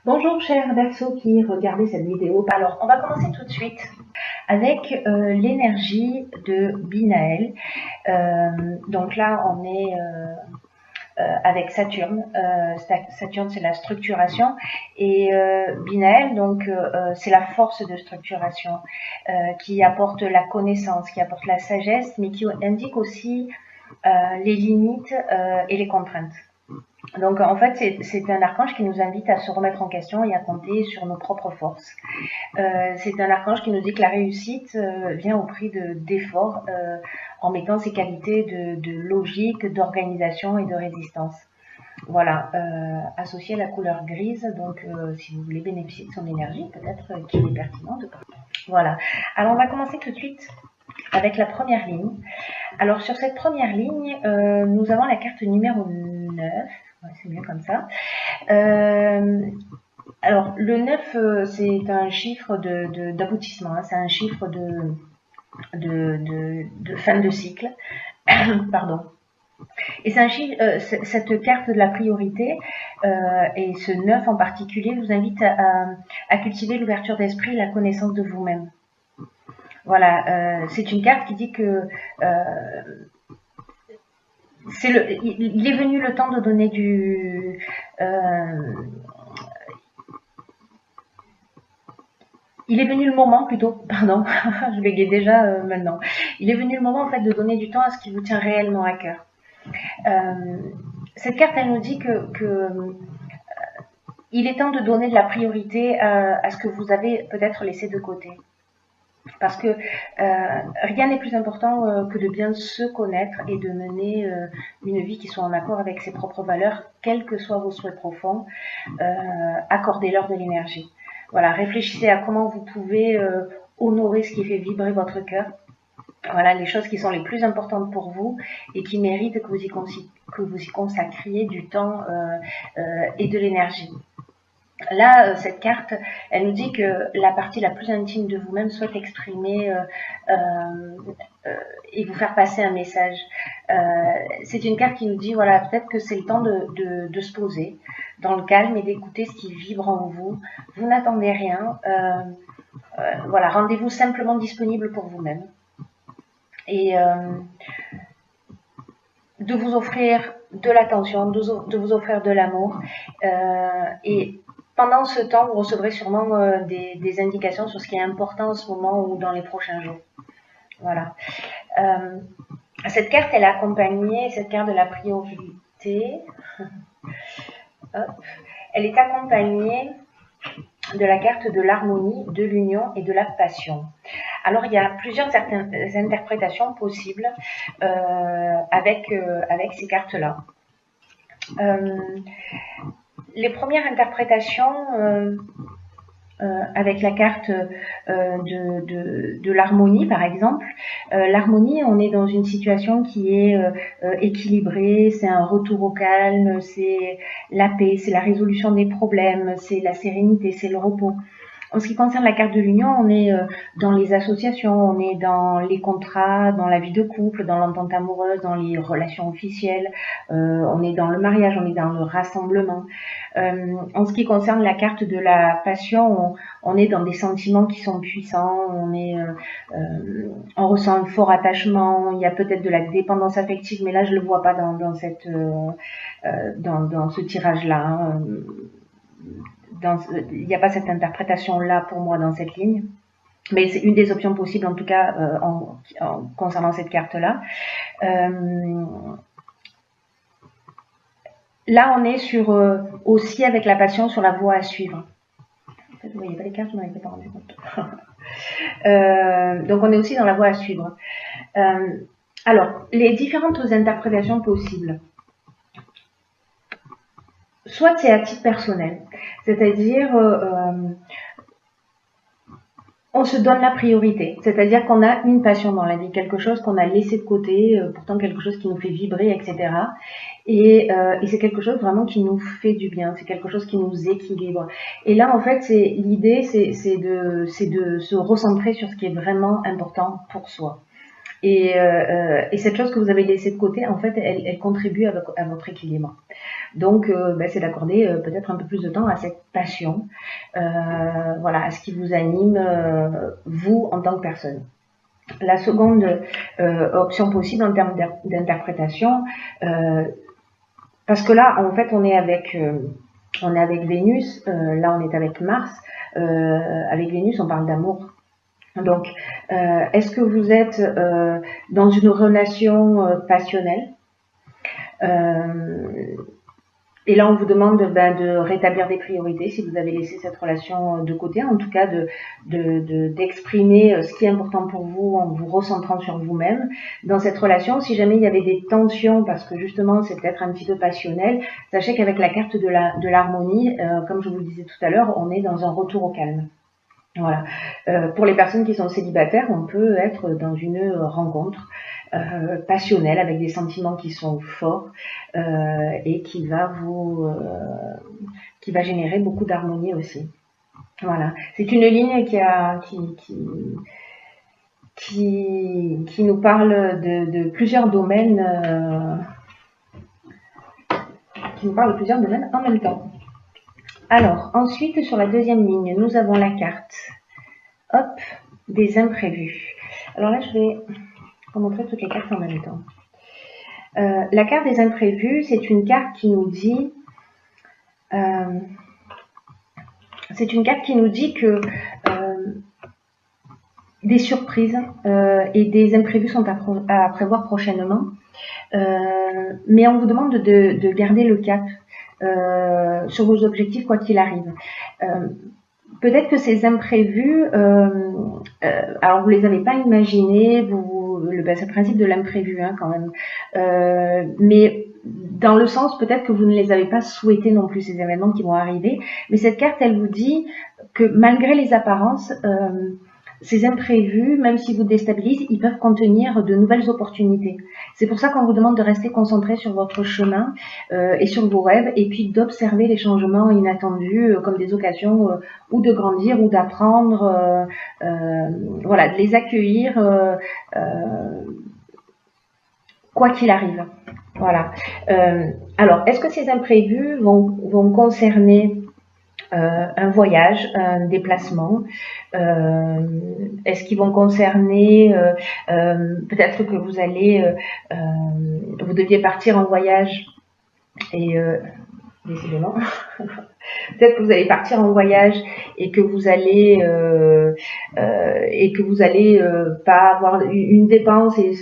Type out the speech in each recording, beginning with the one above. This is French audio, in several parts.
Bonjour chers Verseaux qui regardez cette vidéo. Alors on va commencer tout de suite avec l'énergie de Binaël. Donc là on est avec Saturne. Saturne c'est la structuration et Binaël donc c'est la force de structuration qui apporte la connaissance, qui apporte la sagesse, mais qui indique aussi les limites et les contraintes. Donc en fait c'est un archange qui nous invite à se remettre en question et à compter sur nos propres forces. C'est un archange qui nous dit que la réussite vient au prix d'efforts en mettant ses qualités de logique, d'organisation et de résistance. Voilà, associé à la couleur grise, donc si vous voulez bénéficier de son énergie, peut-être qu'il est pertinent de parler. Voilà, alors on va commencer tout de suite avec la première ligne. Alors sur cette première ligne, nous avons la carte numéro 9. C'est mieux comme ça. Alors, le 9, c'est un chiffre d'aboutissement, hein, c'est un chiffre de fin de cycle. Pardon. Et c'est un chiffre, cette carte de la priorité, et ce 9 en particulier, vous invite à cultiver l'ouverture d'esprit et la connaissance de vous-même. Voilà, c'est une carte qui dit que il est venu le temps de donner du... il est venu le moment plutôt, pardon, je bégaye déjà maintenant. Il est venu le moment en fait de donner du temps à ce qui vous tient réellement à cœur. Cette carte, elle nous dit que il est temps de donner de la priorité à ce que vous avez peut-être laissé de côté. Parce que rien n'est plus important que de bien se connaître et de mener une vie qui soit en accord avec ses propres valeurs, quels que soient vos souhaits profonds. Accordez-leur de l'énergie. Voilà, réfléchissez à comment vous pouvez honorer ce qui fait vibrer votre cœur. Voilà, les choses qui sont les plus importantes pour vous et qui méritent que vous y consacriez du temps et de l'énergie. Là, cette carte, elle nous dit que la partie la plus intime de vous-même souhaite exprimer et vous faire passer un message. C'est une carte qui nous dit, voilà, peut-être que c'est le temps de se poser dans le calme et d'écouter ce qui vibre en vous. Vous n'attendez rien. Voilà, rendez-vous simplement disponible pour vous-même. Et de vous offrir de l'attention, de vous offrir de l'amour. Et pendant ce temps, vous recevrez sûrement des indications sur ce qui est important en ce moment ou dans les prochains jours. Voilà. Cette carte, elle est accompagnée, cette carte de la priorité, elle est accompagnée de la carte de l'harmonie, de l'union et de la passion. Alors, il y a plusieurs interprétations possibles avec ces cartes-là. Les premières interprétations avec la carte de l'harmonie, par exemple. L'harmonie, on est dans une situation qui est équilibrée, c'est un retour au calme, c'est la paix, c'est la résolution des problèmes, c'est la sérénité, c'est le repos. En ce qui concerne la carte de l'union, on est dans les associations, on est dans les contrats, dans la vie de couple, dans l'entente amoureuse, dans les relations officielles, on est dans le mariage, on est dans le rassemblement. En ce qui concerne la carte de la passion, on est dans des sentiments qui sont puissants, on ressent un fort attachement, il y a peut-être de la dépendance affective, mais là je le vois pas dans ce tirage-là. Hein. Il n'y a pas cette interprétation-là pour moi dans cette ligne. Mais c'est une des options possibles, en tout cas, concernant cette carte-là. Là, on est sur aussi avec la passion sur la voie à suivre. En fait, vous voyez pas les cartes, je m'en étais pas rendu compte. Donc, on est aussi dans la voie à suivre. Alors, les différentes interprétations possibles. Soit c'est à titre personnel, c'est-à-dire on se donne la priorité, c'est-à-dire qu'on a une passion dans la vie, quelque chose qu'on a laissé de côté, pourtant quelque chose qui nous fait vibrer, etc. Et c'est quelque chose vraiment qui nous fait du bien, c'est quelque chose qui nous équilibre. Et là, en fait, l'idée, c'est de se recentrer sur ce qui est vraiment important pour soi. Et cette chose que vous avez laissée de côté, en fait, elle contribue à votre équilibre. Donc, c'est d'accorder peut-être un peu plus de temps à cette passion, voilà, à ce qui vous anime, vous, en tant que personne. La seconde option possible en termes d'interprétation, parce que là, en fait, on est avec Vénus, là on est avec Mars. Avec Vénus, on parle d'amour. Donc, est-ce que vous êtes dans une relation passionnelle? Et là, on vous demande de rétablir des priorités si vous avez laissé cette relation de côté, en tout cas d'exprimer ce qui est important pour vous en vous recentrant sur vous-même. Dans cette relation, si jamais il y avait des tensions, parce que justement c'est peut-être un petit peu passionnel, sachez qu'avec la carte de l'harmonie, comme je vous le disais tout à l'heure, on est dans un retour au calme. Voilà. Pour les personnes qui sont célibataires, on peut être dans une rencontre passionnelle avec des sentiments qui sont forts et qui va générer beaucoup d'harmonie aussi. Voilà. C'est une ligne qui nous parle de plusieurs domaines, qui nous parle de plusieurs domaines en même temps. Alors, ensuite, sur la deuxième ligne, nous avons la carte, hop, des imprévus. Alors là, je vais vous montrer toutes les cartes en même temps. La carte des imprévus, c'est une carte qui nous dit, que des surprises et des imprévus sont à prévoir prochainement, mais on vous demande de garder le cap sur vos objectifs quoi qu'il arrive. Peut-être que ces imprévus, alors vous les avez pas imaginés, c'est le principe de l'imprévu quand même, mais dans le sens peut-être que vous ne les avez pas souhaités non plus, ces événements qui vont arriver, mais cette carte elle vous dit que malgré les apparences, ces imprévus, même s'ils vous déstabilisent, ils peuvent contenir de nouvelles opportunités. C'est pour ça qu'on vous demande de rester concentré sur votre chemin et sur vos rêves, et puis d'observer les changements inattendus comme des occasions ou de grandir ou d'apprendre, voilà, de les accueillir quoi qu'il arrive. Voilà. Alors, est-ce que ces imprévus vont concerner un voyage, un déplacement, est-ce qu'ils vont concerner peut-être que vous deviez partir en voyage et décidément peut-être que vous allez partir en voyage et que vous allez pas avoir une dépense et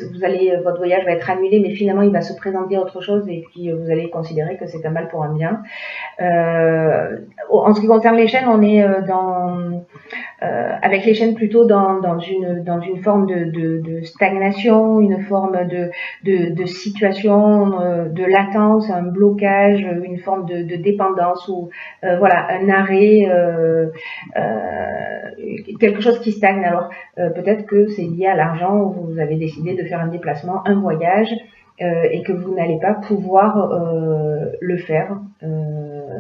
votre voyage va être annulé, mais finalement il va se présenter autre chose et puis vous allez considérer que c'est un mal pour un bien. En ce qui concerne les chaînes, on est avec les chaînes plutôt dans une forme de stagnation, une forme de situation de latence, un blocage, une forme de dépendance ou voilà, un arrêt, quelque chose qui stagne. Alors peut-être que c'est lié à l'argent, où vous avez décidé de faire un déplacement, un voyage, et que vous n'allez pas pouvoir le faire.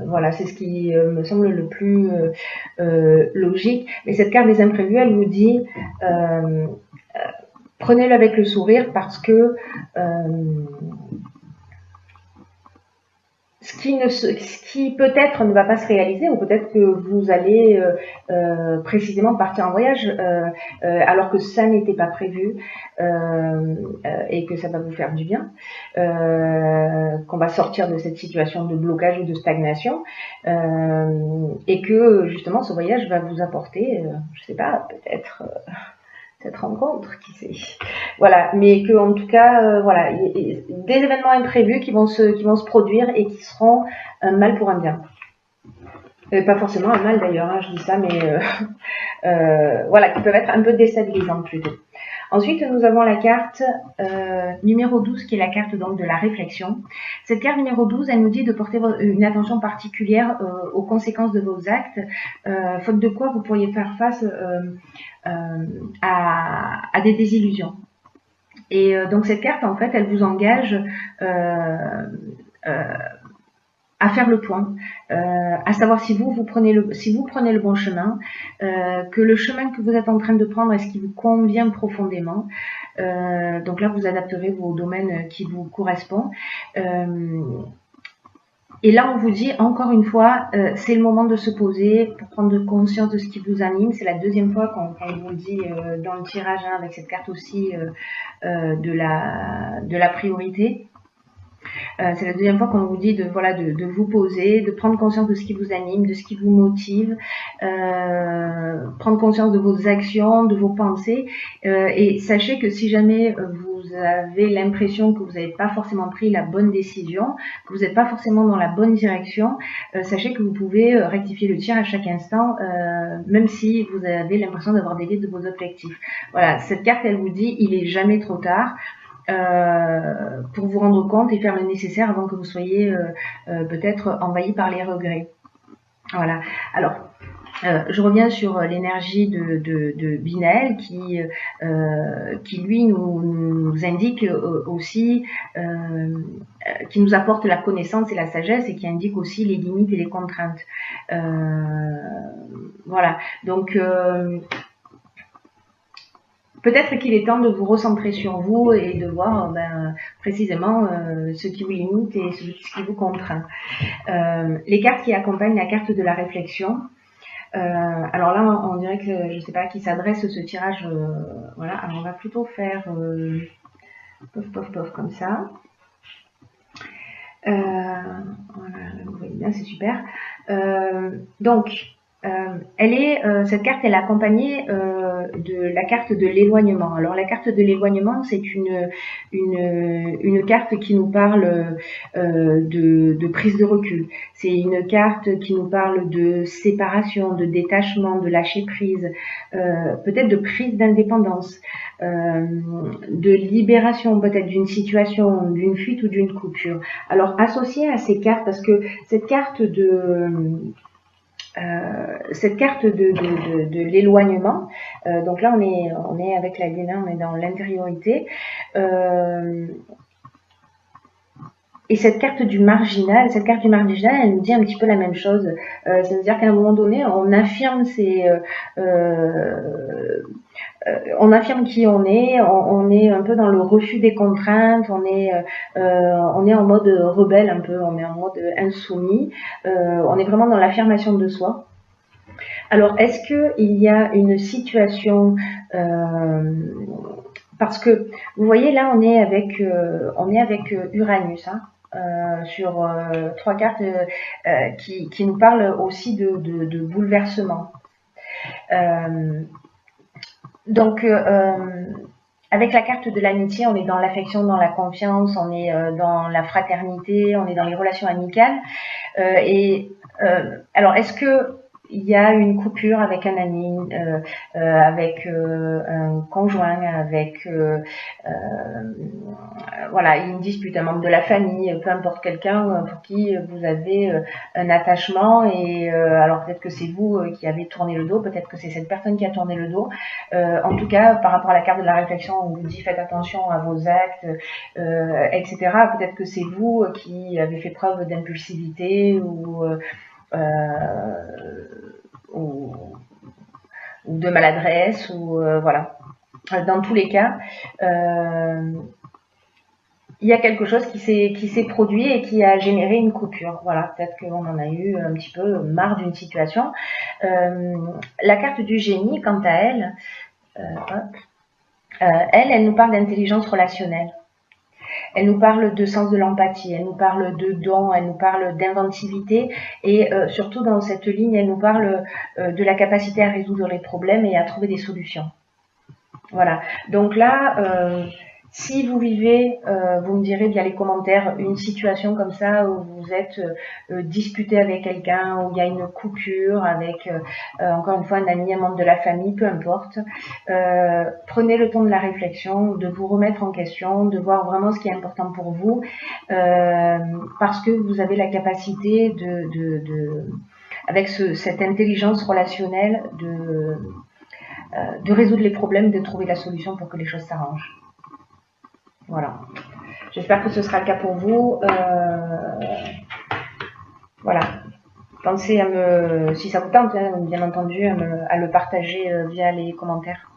Voilà, c'est ce qui me semble le plus logique. Mais cette carte des imprévus, elle vous dit prenez-le avec le sourire, parce que ce qui peut-être ne va pas se réaliser, ou peut-être que vous allez précisément partir en voyage alors que ça n'était pas prévu, et que ça va vous faire du bien, qu'on va sortir de cette situation de blocage ou de stagnation, et que justement ce voyage va vous apporter, je sais pas, peut-être cette rencontre, qui sait. Voilà, mais que en tout cas, voilà, des événements imprévus qui vont se produire et qui seront un mal pour un bien. Pas forcément un mal d'ailleurs, je dis ça, mais voilà, qui peuvent être un peu déstabilisantes plutôt. Ensuite, nous avons la carte numéro 12, qui est la carte donc de la réflexion. Cette carte numéro 12, elle nous dit de porter une attention particulière aux conséquences de vos actes, faute de quoi vous pourriez faire face à des désillusions. Et donc cette carte, en fait, elle vous engage à faire le point, à savoir si vous prenez le bon chemin, que le chemin que vous êtes en train de prendre, est-ce qu'il vous convient profondément. Donc là, vous adapterez vos domaines qui vous correspondent. Et là, on vous dit, encore une fois, c'est le moment de se poser pour prendre conscience de ce qui vous anime. C'est la deuxième fois qu'on vous le dit dans le tirage, hein, avec cette carte aussi de la priorité. C'est la deuxième fois qu'on vous dit de vous poser, de prendre conscience de ce qui vous anime, de ce qui vous motive, prendre conscience de vos actions, de vos pensées. Et sachez que si jamais vous avez l'impression que vous n'avez pas forcément pris la bonne décision, que vous n'êtes pas forcément dans la bonne direction, sachez que vous pouvez rectifier le tir à chaque instant, même si vous avez l'impression d'avoir dévié de vos objectifs. Voilà, cette carte, elle vous dit, il est jamais trop tard. Pour vous rendre compte et faire le nécessaire avant que vous soyez peut-être envahi par les regrets. Voilà. Alors, je reviens sur l'énergie de Binaël qui lui nous indique aussi, qui nous apporte la connaissance et la sagesse et qui indique aussi les limites et les contraintes. Voilà. Donc, peut-être qu'il est temps de vous recentrer sur vous et de voir précisément ce qui vous limite et ce qui vous contraint. Les cartes qui accompagnent la carte de la réflexion. Alors là, on dirait que je ne sais pas à qui s'adresse ce tirage. Voilà, alors on va plutôt faire pof pof pof comme ça. Voilà, vous voyez bien, c'est super. Donc, cette carte, elle est accompagnée de la carte de l'éloignement. Alors la carte de l'éloignement, c'est une carte qui nous parle de prise de recul. C'est une carte qui nous parle de séparation, de détachement, de lâcher prise, peut-être de prise d'indépendance, de libération peut-être d'une situation, d'une fuite ou d'une coupure. Alors associée à ces cartes, parce que cette carte de l'éloignement, donc là on est avec la lune, on est dans l'intériorité, et cette carte du marginal, elle nous dit un petit peu la même chose. C'est-à-dire qu'à un moment donné, on affirme on affirme qui on est un peu dans le refus des contraintes, on est en mode rebelle un peu, on est en mode insoumis, on est vraiment dans l'affirmation de soi. Alors, est-ce qu'il y a une situation, parce que vous voyez là, on est avec Uranus, hein, sur 3 cartes qui nous parlent aussi de bouleversement. Donc, avec la carte de l'amitié, on est dans l'affection, dans la confiance, on est dans la fraternité, on est dans les relations amicales. Alors, est-ce que il y a une coupure avec un ami, avec un conjoint, avec voilà, une dispute, un membre de la famille, peu importe, quelqu'un pour qui vous avez un attachement, et alors peut-être que c'est vous qui avez tourné le dos, peut-être que c'est cette personne qui a tourné le dos. En tout cas, par rapport à la carte de la réflexion, on vous dit faites attention à vos actes, etc. Peut-être que c'est vous qui avez fait preuve d'impulsivité ou de maladresse, ou voilà. Dans tous les cas, il y a quelque chose qui s'est produit et qui a généré une coupure. Voilà, peut-être qu'on en a eu un petit peu marre d'une situation. La carte du génie, quant à elle, elle nous parle d'intelligence relationnelle. Elle nous parle de sens de l'empathie, elle nous parle de dons, elle nous parle d'inventivité, et surtout dans cette ligne, elle nous parle de la capacité à résoudre les problèmes et à trouver des solutions. Voilà, donc là, si vous vivez, vous me direz via les commentaires, une situation comme ça où vous êtes disputé avec quelqu'un, où il y a une coupure avec, encore une fois, un ami, un membre de la famille, peu importe. Prenez le temps de la réflexion, de vous remettre en question, de voir vraiment ce qui est important pour vous, parce que vous avez la capacité avec cette intelligence relationnelle de résoudre les problèmes, de trouver la solution pour que les choses s'arrangent. Voilà. J'espère que ce sera le cas pour vous. Voilà. Pensez à si ça vous tente, hein, bien entendu, à le partager via les commentaires.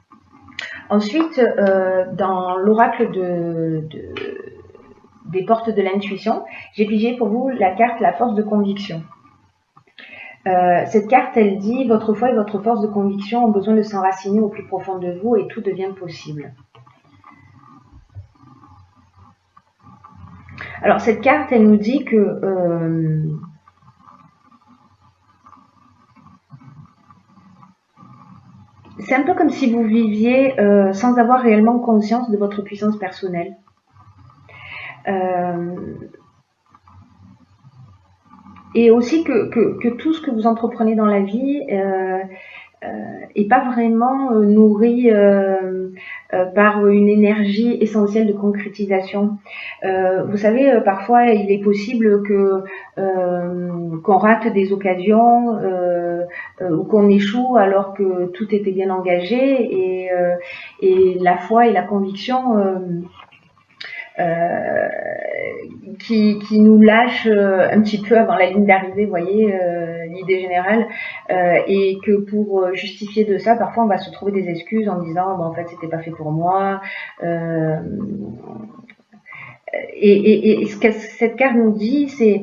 Ensuite, dans l'oracle des portes de l'intuition, j'ai pigé pour vous la carte la force de conviction. Cette carte, elle dit « Votre foi et votre force de conviction ont besoin de s'enraciner au plus profond de vous et tout devient possible ». Alors, cette carte, elle nous dit que c'est un peu comme si vous viviez sans avoir réellement conscience de votre puissance personnelle. Et aussi que tout ce que vous entreprenez dans la vie est pas vraiment nourri par une énergie essentielle de concrétisation. Vous savez, parfois il est possible que qu'on rate des occasions ou qu'on échoue alors que tout était bien engagé et la foi et la conviction qui nous lâche un petit peu avant la ligne d'arrivée, vous voyez, l'idée générale, et que pour justifier de ça, parfois on va se trouver des excuses en disant, bon, en fait, c'était pas fait pour moi. Et ce que cette carte nous dit, c'est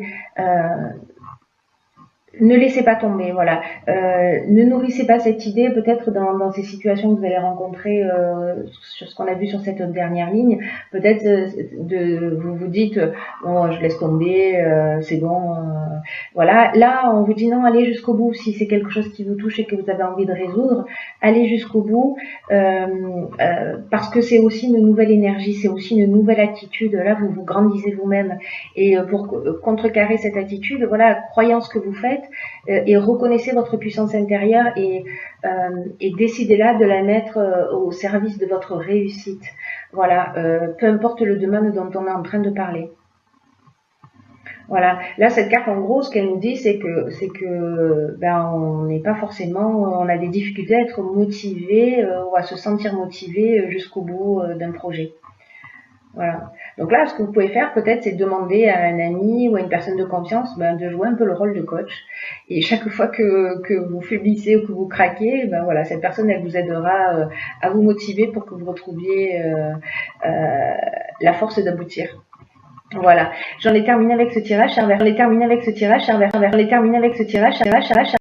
ne laissez pas tomber, voilà. Ne nourrissez pas cette idée, peut-être dans ces situations que vous allez rencontrer sur ce qu'on a vu sur cette dernière ligne. Peut-être vous vous dites, bon, je laisse tomber, c'est bon. Voilà. Là, on vous dit non, allez jusqu'au bout. Si c'est quelque chose qui vous touche et que vous avez envie de résoudre, allez jusqu'au bout, parce que c'est aussi une nouvelle énergie, c'est aussi une nouvelle attitude. Là, vous vous grandissez vous-même. Et pour contrecarrer cette attitude, voilà, croyant ce que vous faites, et reconnaissez votre puissance intérieure et décidez-là de la mettre au service de votre réussite. Voilà, peu importe le domaine dont on est en train de parler. Voilà, là cette carte en gros, ce qu'elle nous dit, c'est que ben on n'est pas forcément, on a des difficultés à être motivé ou à se sentir motivé jusqu'au bout d'un projet. Voilà. Donc là, ce que vous pouvez faire peut-être, c'est demander à un ami ou à une personne de confiance de jouer un peu le rôle de coach. Et chaque fois que vous faiblissez ou que vous craquez, ben voilà, cette personne, elle vous aidera à vous motiver pour que vous retrouviez la force d'aboutir. Voilà. J'en ai terminé avec ce tirage. J'en ai terminé avec ce tirage.